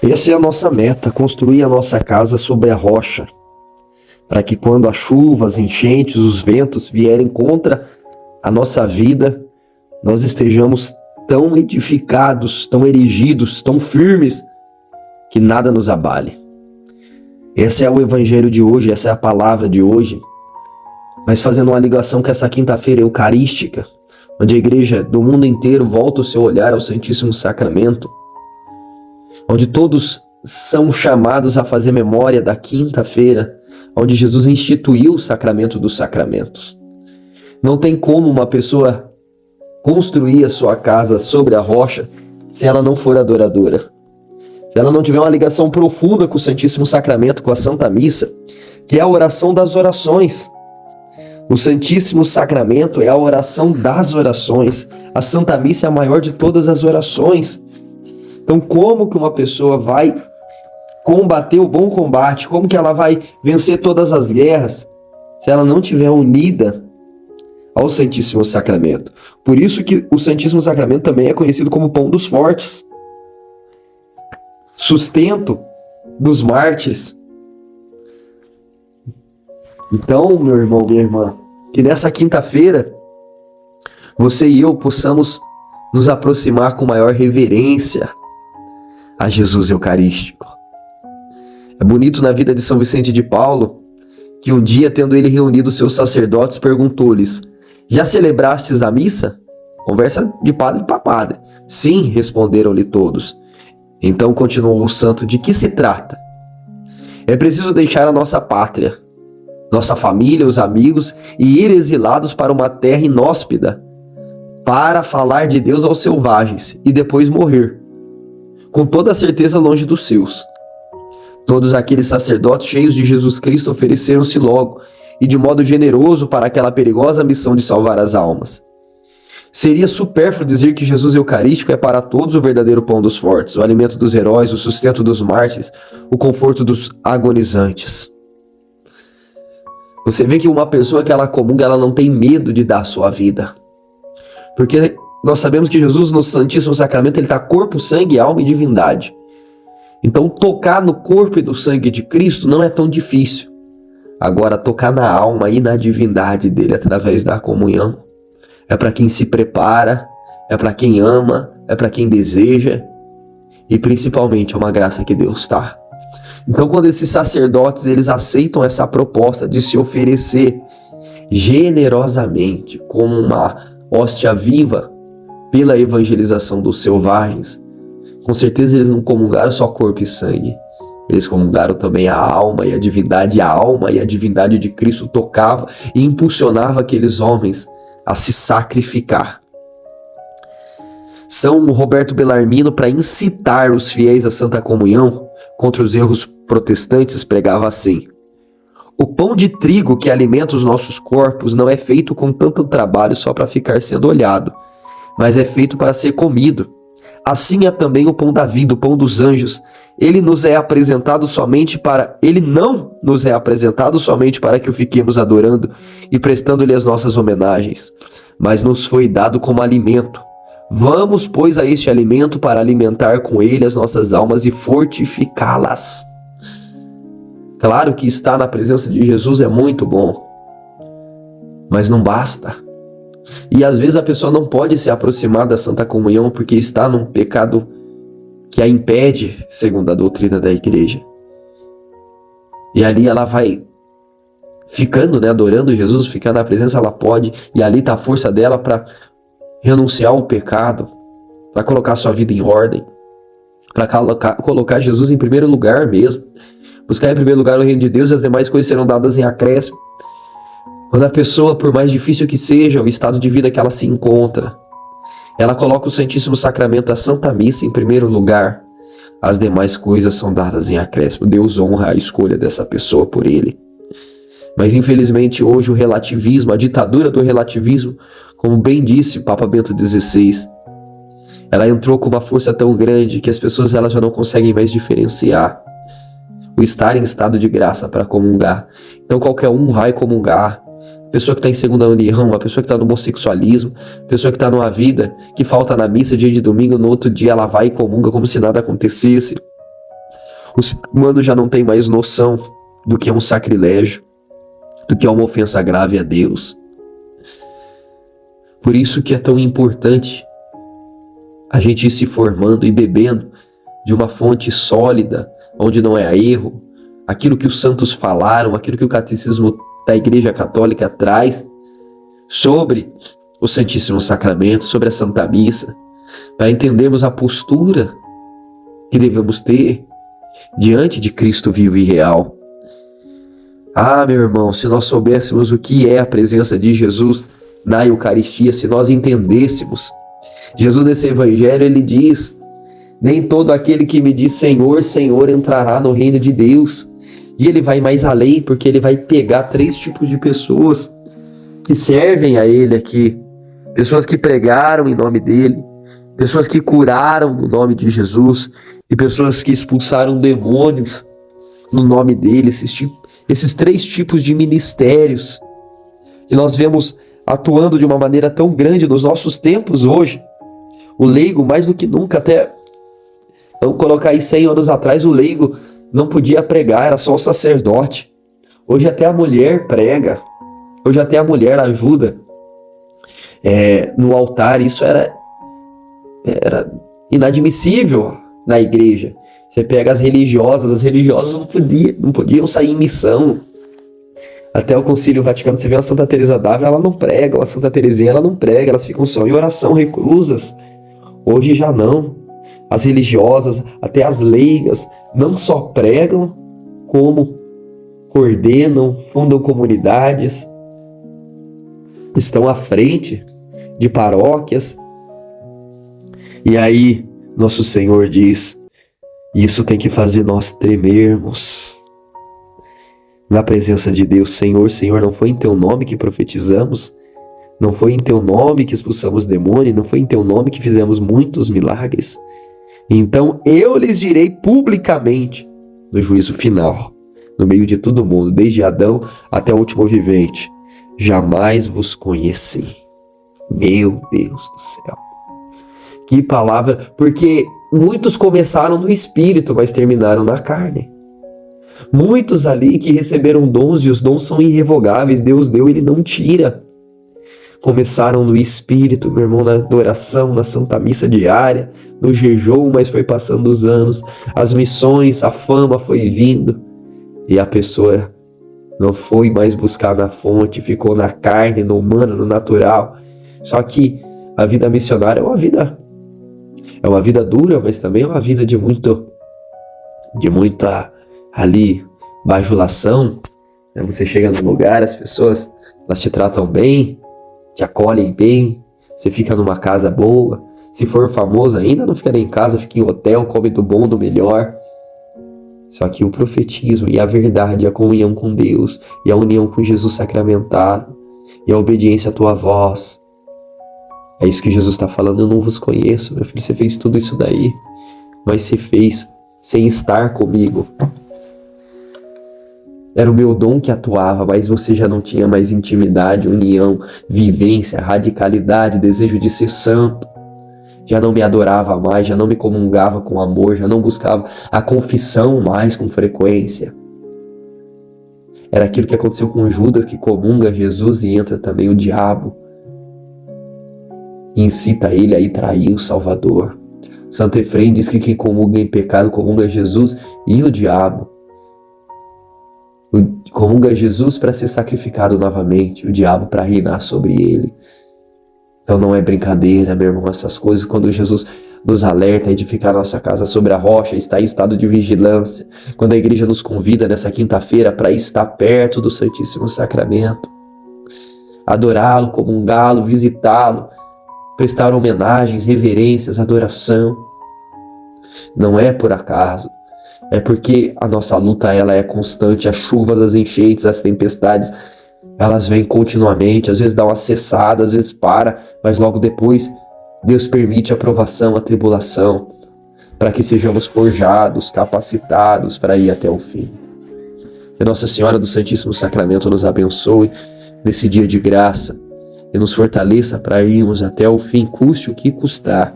Essa é a nossa meta, construir a nossa casa sobre a rocha, para que quando a chuva, as enchentes, os ventos vierem contra a nossa vida, nós estejamos tão edificados, tão erigidos, tão firmes, que nada nos abale. Esse é o evangelho de hoje, essa é a palavra de hoje. Mas fazendo uma ligação com essa quinta-feira eucarística, onde a igreja do mundo inteiro volta o seu olhar ao Santíssimo Sacramento, onde todos são chamados a fazer memória da quinta-feira, onde Jesus instituiu o sacramento dos sacramentos. Não tem como uma pessoa construir a sua casa sobre a rocha se ela não for adoradora. Se ela não tiver uma ligação profunda com o Santíssimo Sacramento, com a Santa Missa, que é a oração das orações. O Santíssimo Sacramento é a oração das orações. A Santa Missa é a maior de todas as orações. Então, como que uma pessoa vai combater o bom combate? Como que ela vai vencer todas as guerras se ela não estiver unida ao Santíssimo Sacramento? Por isso que o Santíssimo Sacramento também é conhecido como pão dos fortes, sustento dos mártires. Então, meu irmão, minha irmã, que nessa quinta-feira você e eu possamos nos aproximar com maior reverência a Jesus Eucarístico. É bonito na vida de São Vicente de Paulo que um dia, tendo ele reunido seus sacerdotes, perguntou-lhes: já celebrastes a missa? Conversa de padre para padre. Sim, responderam-lhe todos. Então continuou o santo: de que se trata? É preciso deixar a nossa pátria, nossa família, os amigos, e ir exilados para uma terra inóspita, para falar de Deus aos selvagens, e depois morrer, com toda a certeza longe dos seus. Todos aqueles sacerdotes cheios de Jesus Cristo ofereceram-se logo, e de modo generoso, para aquela perigosa missão de salvar as almas. Seria supérfluo dizer que Jesus Eucarístico é para todos o verdadeiro pão dos fortes, o alimento dos heróis, o sustento dos mártires, o conforto dos agonizantes. Você vê que uma pessoa que ela comunga, ela não tem medo de dar a sua vida. Porque nós sabemos que Jesus no Santíssimo Sacramento, ele está corpo, sangue, alma e divindade. Então tocar no corpo e no sangue de Cristo não é tão difícil. Agora tocar na alma e na divindade dele através da comunhão é para quem se prepara, é para quem ama, é para quem deseja, e principalmente é uma graça que Deus dá. Então, quando esses sacerdotes eles aceitam essa proposta de se oferecer generosamente como uma hóstia viva pela evangelização dos selvagens, com certeza eles não comungaram só corpo e sangue. Eles comungaram também a alma e a divindade. A alma e a divindade de Cristo tocava e impulsionava aqueles homens a se sacrificar. São Roberto Bellarmino, para incitar os fiéis à Santa Comunhão contra os erros protestantes, pregava assim: o pão de trigo que alimenta os nossos corpos não é feito com tanto trabalho só para ficar sendo olhado, mas é feito para ser comido. Assim é também o pão da vida, o pão dos anjos. Ele não nos é apresentado somente para que o fiquemos adorando e prestando-lhe as nossas homenagens, mas nos foi dado como alimento. Vamos, pois, a este alimento para alimentar com ele as nossas almas e fortificá-las. Claro que estar na presença de Jesus é muito bom, mas não basta. E às vezes a pessoa não pode se aproximar da Santa Comunhão porque está num pecado que a impede, segundo a doutrina da igreja. E ali ela vai ficando, adorando Jesus, ficando na presença, ela pode, e ali está a força dela para renunciar ao pecado, para colocar sua vida em ordem, para colocar Jesus em primeiro lugar mesmo, buscar em primeiro lugar o reino de Deus, e as demais coisas serão dadas em acréscimo. Quando a pessoa, por mais difícil que seja o estado de vida que ela se encontra, ela coloca o Santíssimo Sacramento, a Santa Missa, em primeiro lugar, as demais coisas são dadas em acréscimo. Deus honra a escolha dessa pessoa por ele. Mas infelizmente hoje o relativismo, a ditadura do relativismo, como bem disse o Papa Bento XVI, ela entrou com uma força tão grande que as pessoas elas já não conseguem mais diferenciar o estar em estado de graça para comungar. Então qualquer um vai comungar. Pessoa que está em segunda união, uma pessoa que está no homossexualismo, pessoa que está numa vida que falta na missa dia de domingo, no outro dia ela vai e comunga como se nada acontecesse. O ser humano já não tem mais noção do que é um sacrilégio, do que é uma ofensa grave a Deus. Por isso que é tão importante a gente ir se formando e bebendo de uma fonte sólida, onde não há erro, aquilo que os santos falaram, aquilo que o catecismo da Igreja Católica traz sobre o Santíssimo Sacramento, sobre a Santa Missa, para entendermos a postura que devemos ter diante de Cristo vivo e real. Ah, meu irmão, se nós soubéssemos o que é a presença de Jesus na Eucaristia, se nós entendêssemos, Jesus nesse Evangelho, ele diz: nem todo aquele que me diz Senhor, Senhor entrará no reino de Deus. E ele vai mais além, porque ele vai pegar 3 tipos de pessoas que servem a ele aqui. Pessoas que pregaram em nome dele, pessoas que curaram no nome de Jesus e pessoas que expulsaram demônios no nome dele. Esses 3 tipos de ministérios que nós vemos atuando de uma maneira tão grande nos nossos tempos hoje. O leigo, mais do que nunca, até vamos colocar aí 100 anos atrás, o leigo não podia pregar, era só o sacerdote. Hoje até a mulher prega, hoje até a mulher ajuda no altar. Isso era inadmissível na igreja. Você pega as religiosas não podiam sair em missão. Até o Concílio Vaticano, você vê a Santa Teresa d'Ávila, ela não prega, a Santa Teresinha, ela não prega, elas ficam só em oração, reclusas. Hoje já não. As religiosas, até as leigas, não só pregam, como coordenam, fundam comunidades, estão à frente de paróquias. E aí, nosso Senhor diz: isso tem que fazer nós tremermos na presença de Deus. Senhor, Senhor, não foi em teu nome que profetizamos? Não foi em teu nome que expulsamos demônio? Não foi em teu nome que fizemos muitos milagres? Então eu lhes direi publicamente no juízo final, no meio de todo mundo, desde Adão até o último vivente: jamais vos conheci. Meu Deus do céu. Que palavra, porque muitos começaram no Espírito, mas terminaram na carne. Muitos ali que receberam dons, e os dons são irrevogáveis, Deus deu, Ele não tira. Começaram no Espírito, meu irmão, na adoração, na Santa Missa diária, no jejum, mas foi passando os anos, as missões, a fama foi vindo, e a pessoa não foi mais buscar na fonte, ficou na carne, no humano, no natural. Só que a vida missionária é uma vida dura, mas também é uma vida de muita ali bajulação. Você chega num lugar, as pessoas, elas te tratam bem, te acolhem bem, você fica numa casa boa. Se for famoso ainda, não fica nem em casa, fica em hotel, come do bom, do melhor. Só que o profetismo e a verdade, a comunhão com Deus e a união com Jesus sacramentado e a obediência à tua voz, é isso que Jesus está falando. Eu não vos conheço, meu filho, você fez tudo isso daí, mas você fez sem estar comigo. Era o meu dom que atuava, mas você já não tinha mais intimidade, união, vivência, radicalidade, desejo de ser santo. Já não me adorava mais, já não me comungava com amor, já não buscava a confissão mais com frequência. Era aquilo que aconteceu com Judas, que comunga Jesus e entra também o diabo. E incita ele a ir trair o Salvador. Santo Efrem diz que quem comunga em pecado comunga Jesus e o diabo. Comunga Jesus para ser sacrificado novamente, o diabo para reinar sobre ele. Então não é brincadeira, meu irmão, essas coisas. Quando Jesus nos alerta a edificar nossa casa sobre a rocha, está em estado de vigilância. Quando a igreja nos convida nessa quinta-feira para estar perto do Santíssimo Sacramento, adorá-lo, comungá-lo, visitá-lo, prestar homenagens, reverências, adoração, não é por acaso. É porque a nossa luta, ela é constante. As chuvas, as enchentes, as tempestades, elas vêm continuamente. Às vezes dá uma cessada, às vezes para, mas logo depois Deus permite a provação, a tribulação, para que sejamos forjados, capacitados para ir até o fim. Que Nossa Senhora do Santíssimo Sacramento nos abençoe nesse dia de graça e nos fortaleça para irmos até o fim, custe o que custar.